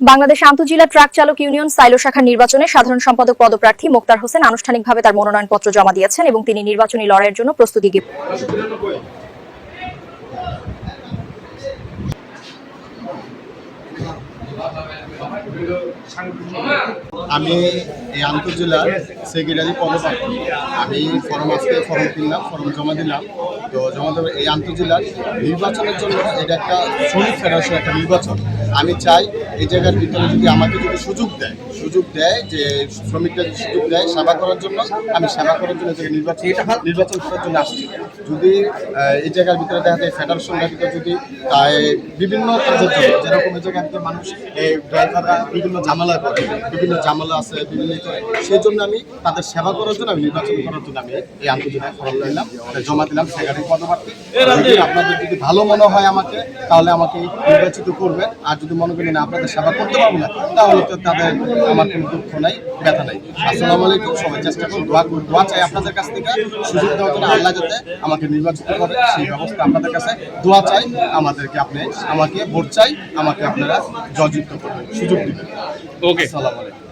Bangladesh আন্তঃজেলা truck চালক union silo শাখার নির্বাচনে সাধারণ সম্পাদক পদপ্রার্থী মোক্তার হোসেন আনুষ্ঠানিকভাবে তার মনোনয়নপত্র জমা দিয়েছেন এবং তিনি নির্বাচনী লড়াইয়ের জন্য প্রস্তুতি আমি এই আন্তঃজেলার সেক্রেটারি পদপ্রার্থী। আমি ফর্ম কিনলাম, ফর্ম জমা দিলাম। তো জমা দেওয়ার এই আন্তঃজেলার নির্বাচনের জন্য এটা একটা শ্রমিক ফেডারেশন একটা নির্বাচন। আমি চাই এই জায়গার ভিতরে যদি আমাকে যদি সুযোগ দেয় যে শ্রমিকরা যদি সুযোগ দেয় সেবা করার জন্য, আমি সেবা করার জন্য নির্বাচন করার জন্য আসছি। যদি এই জায়গার ভিতরে দেখা যায় ফেডারেশনটার ভিতরে যদি বিভিন্ন কাজের জন্য, যেরকম এই জায়গার ভিতরে মানুষ ড্রাইভাররা বিভিন্ন ঝামেলা করে, বিভিন্ন ঝামেলা আছে বিভিন্ন করে, সেই জন্য আমি তাদের সেবা করার জন্য আমি নির্বাচন করার জন্য আমি এই আন্তর্জাতিক ফর্ম নিলাম, জমা দিলাম সেক্রেটারি পদপ্রার্থী। যদি আপনাদের যদি ভালো মনে হয় আমাকে, তাহলে আমাকে নির্বাচিত করবেন। আর যদি মনে করেন না আপনাদের সেবা করতে পারবো না, তাহলে তো তাদের আমার কোনো দুঃখ নাই, ব্যথা নাই। আসসালামু আলাইকুম। সবাই চেষ্টা করুন, দোয়া চাই আপনাদের কাছ থেকে, সুযোগ দেওয়ার জন্য আল্লাহ যাতে আমাকে নির্বাচিত করে সেই ব্যবস্থা আপনাদের কাছে দোয়া চাই। আমাকে ভোট চাই, আমাকে আপনারা জয়যুক্ত করবেন, সুযোগ দিবেন। ওকে, আসসালামু আলাইকুম।